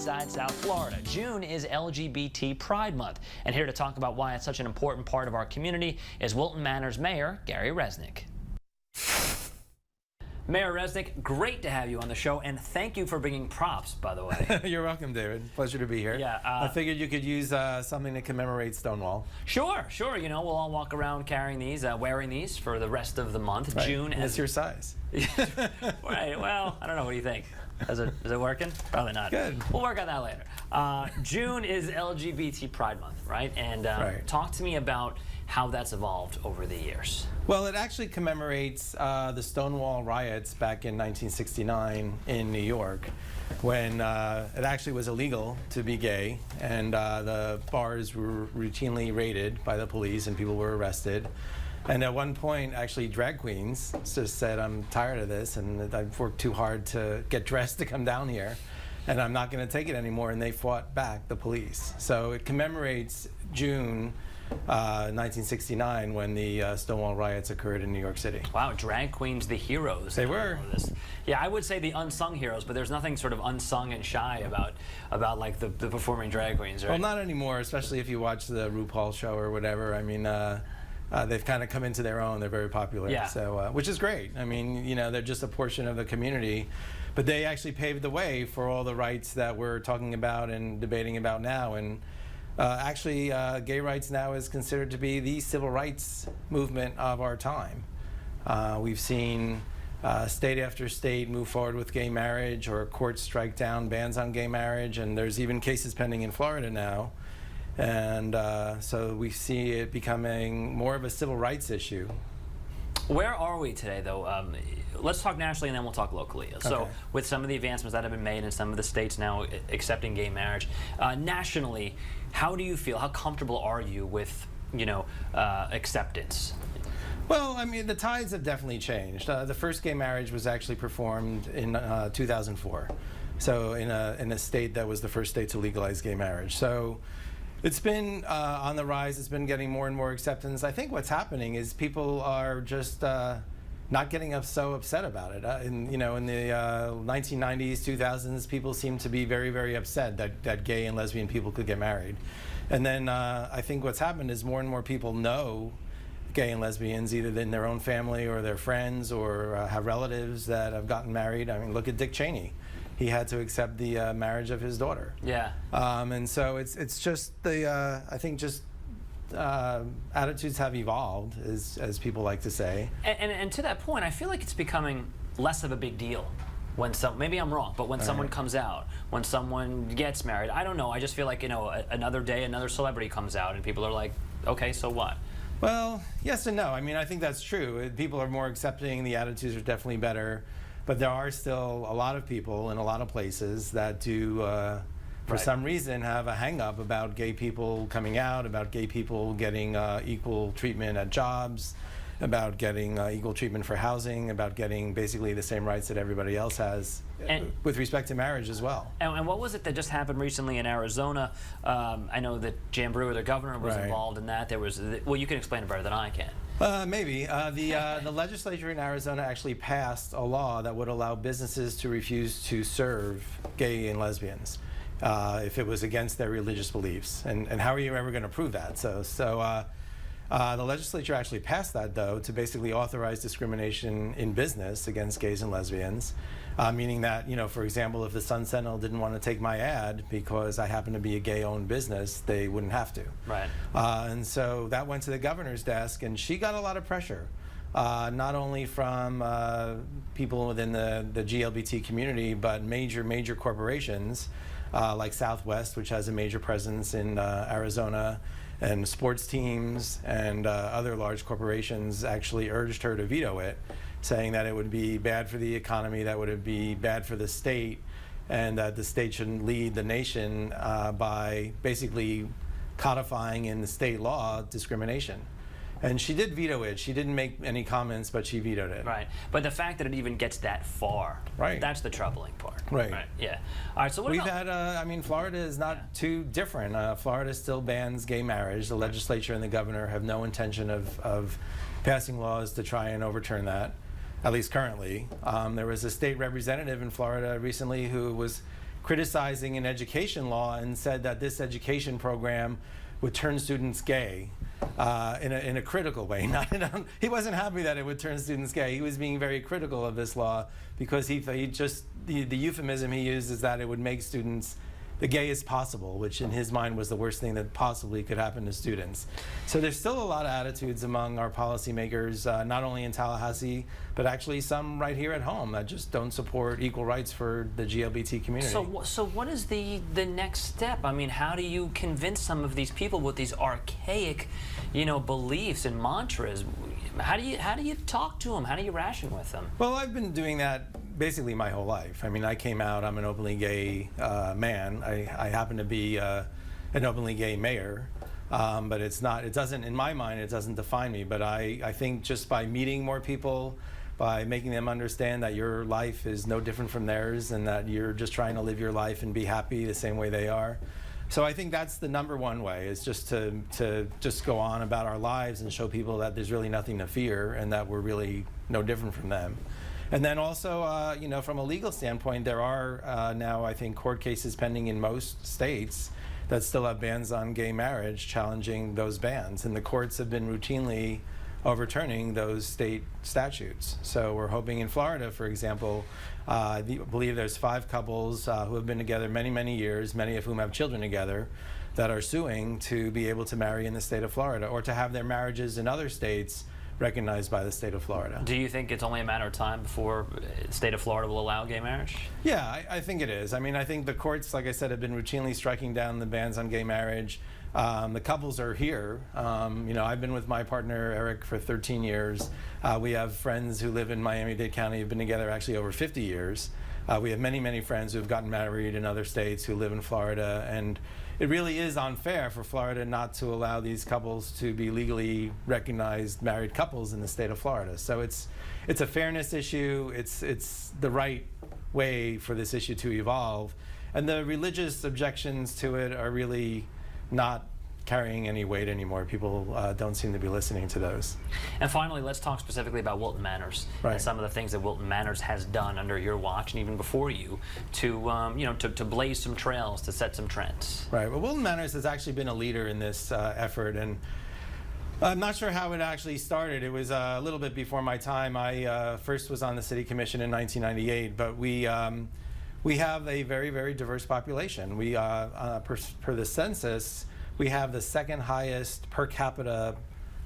inside South Florida. June is LGBT Pride Month, and here to talk about why it's such an important part of our community is Wilton Manors Mayor Gary Resnick. Mayor Resnick, great to have you on the show, and thank you for bringing props, by the way. You're welcome, David. Pleasure to be here. Yeah, I figured you could use something to commemorate Stonewall. Sure. You know, we'll all walk around carrying these, wearing these for the rest of the month. Right. June. And it's your size. Right. Well, I don't know. What do you think? Is it working? Probably not. Good. We'll work on that later. June is LGBT Pride Month, right? And right. Talk to me about how that's evolved over the years. Well, it actually commemorates the Stonewall riots back in 1969 in New York, when it actually was illegal to be gay, and the bars were routinely raided by the police and people were arrested. And at one point, actually, drag queens just said, I'm tired of this, and I've worked too hard to get dressed to come down here, and I'm not going to take it anymore, and they fought back, the police. So it commemorates June 1969, when the Stonewall riots occurred in New York City. Wow, drag queens, the heroes. They were. Yeah, I would say the unsung heroes, but there's nothing sort of unsung and shy about like the performing drag queens, right? Well, not anymore, especially if you watch the RuPaul show or whatever. I mean, they've kind of come into their own. They're very popular, yeah. So which is great. I mean, you know, they're just a portion of the community, but they actually paved the way for all the rights that we're talking about and debating about now. And actually, gay rights now is considered to be the civil rights movement of our time. We've seen state after state move forward with gay marriage, or courts strike down bans on gay marriage, and there's even cases pending in Florida now. And so we see it becoming more of a civil rights issue. Where are we today, though? Let's talk nationally, and then we'll talk locally. Okay. So with some of the advancements that have been made in some of the states now accepting gay marriage, nationally, how do you feel? How comfortable are you with, you know, acceptance? Well, I mean, the tides have definitely changed. The first gay marriage was actually performed in 2004. So in a state that was the first state to legalize gay marriage. So it's been on the rise. It's been getting more and more acceptance. I think what's happening is people are just not getting so upset about it. You know, in the 1990s, 2000s, people seemed to be very, very upset that gay and lesbian people could get married. And then I think what's happened is more and more people know gay and lesbians, either in their own family or their friends, or have relatives that have gotten married. I mean, look at Dick Cheney. He had to accept the marriage of his daughter. Yeah. And so it's just the I think just attitudes have evolved, as people like to say. And to that point, I feel like it's becoming less of a big deal when maybe I'm wrong, but when someone comes out, when someone gets married, I don't know. I just feel like, you know, another day, another celebrity comes out, and people are like, okay, so what? Well, yes and no. I mean, I think that's true. People are more accepting. The attitudes are definitely better. But there are still a lot of people in a lot of places that do, for some reason, have a hang-up about gay people coming out, about gay people getting equal treatment at jobs, about getting equal treatment for housing, about getting basically the same rights that everybody else has, with respect to marriage as well. And what was it that just happened recently in Arizona? I know that Jan Brewer, the governor, was involved in that. There was, well, you can explain it better than I can. Maybe. The legislature in Arizona actually passed a law that would allow businesses to refuse to serve gay and lesbians if it was against their religious beliefs. And how are you ever going to prove that? The legislature actually passed that, though, to basically authorize discrimination in business against gays and lesbians, meaning that, you know, for example, if the Sun Sentinel didn't want to take my ad because I happen to be a gay-owned business, they wouldn't have to. Right. And so that went to the governor's desk, and she got a lot of pressure, not only from people within the GLBT community, but major corporations like Southwest, which has a major presence in Arizona, and sports teams and other large corporations actually urged her to veto it, saying that it would be bad for the economy, that would be bad for the state, and that the state shouldn't lead the nation by basically codifying in the state law discrimination. And she did veto it. She didn't make any comments, but she vetoed it. Right. But the fact that it even gets that far, that's the troubling part. Right. Yeah. All right, so what We've had, I mean, Florida is not too different. Florida still bans gay marriage. The legislature and the governor have no intention of passing laws to try and overturn that, at least currently. There was a state representative in Florida recently who was criticizing an education law and said that this education program would turn students gay in a critical way. He wasn't happy that it would turn students gay. He was being very critical of this law because he just, the euphemism he used is that it would make students the gayest possible, which in his mind was the worst thing that possibly could happen to students. So there's still a lot of attitudes among our policymakers, not only in Tallahassee, but actually some right here at home that just don't support equal rights for the GLBT community. So what is the next step? I mean, how do you convince some of these people with these archaic, beliefs and mantras? How do you talk to them? How do you ration with them? Well, I've been doing that basically my whole life. I mean, I came out, I'm an openly gay man. I happen to be an openly gay mayor, but it doesn't, in my mind, it doesn't define me. But I think just by meeting more people, by making them understand that your life is no different from theirs and that you're just trying to live your life and be happy the same way they are. So I think that's the number one way, is just to just go on about our lives and show people that there's really nothing to fear and that we're really no different from them. And then also, from a legal standpoint, there are now, I think, court cases pending in most states that still have bans on gay marriage, challenging those bans. And the courts have been routinely overturning those state statutes. So we're hoping in Florida, for example, I believe there's 5 couples who have been together many, many years, many of whom have children together, that are suing to be able to marry in the state of Florida or to have their marriages in other states recognized by the state of Florida. Do you think it's only a matter of time before the state of Florida will allow gay marriage? Yeah, I think it is. I mean, I think the courts, like I said, have been routinely striking down the bans on gay marriage. The couples are here. I've been with my partner, Eric, for 13 years. We have friends who live in Miami-Dade County, who've been together actually over 50 years. We have many, many friends who have gotten married in other states who live in Florida. And it really is unfair for Florida not to allow these couples to be legally recognized married couples in the state of Florida. So it's a fairness issue. It's the right way for this issue to evolve. And the religious objections to it are really not carrying any weight anymore. People don't seem to be listening to those. And finally, let's talk specifically about Wilton Manors and some of the things that Wilton Manors has done under your watch and even before you to blaze some trails, to set some trends. Right. Well, Wilton Manors has actually been a leader in this effort, and I'm not sure how it actually started. It was a little bit before my time. I first was on the City Commission in 1998, but we have a very, very diverse population. We, per the census, we have the second highest per capita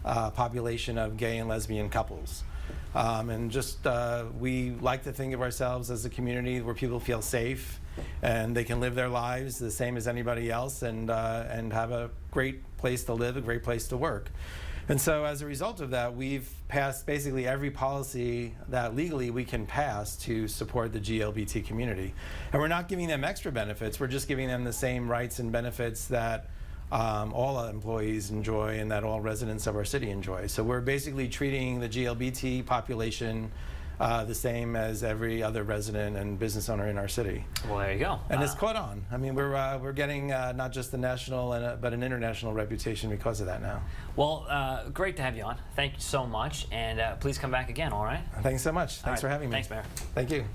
population of gay and lesbian couples. We like to think of ourselves as a community where people feel safe and they can live their lives the same as anybody else and have a great place to live, a great place to work. And so as a result of that, we've passed basically every policy that legally we can pass to support the GLBT community. And we're not giving them extra benefits, we're just giving them the same rights and benefits that all employees enjoy and that all residents of our city enjoy. So we're basically treating the GLBT population the same as every other resident and business owner in our city. Well, there you go. And it's caught on. I mean, we're getting not just a national but an international reputation because of that now. Well, great to have you on. Thank you so much, and please come back again. All right. Thanks so much. Thanks for having me. Thanks, Mayor. Thank you.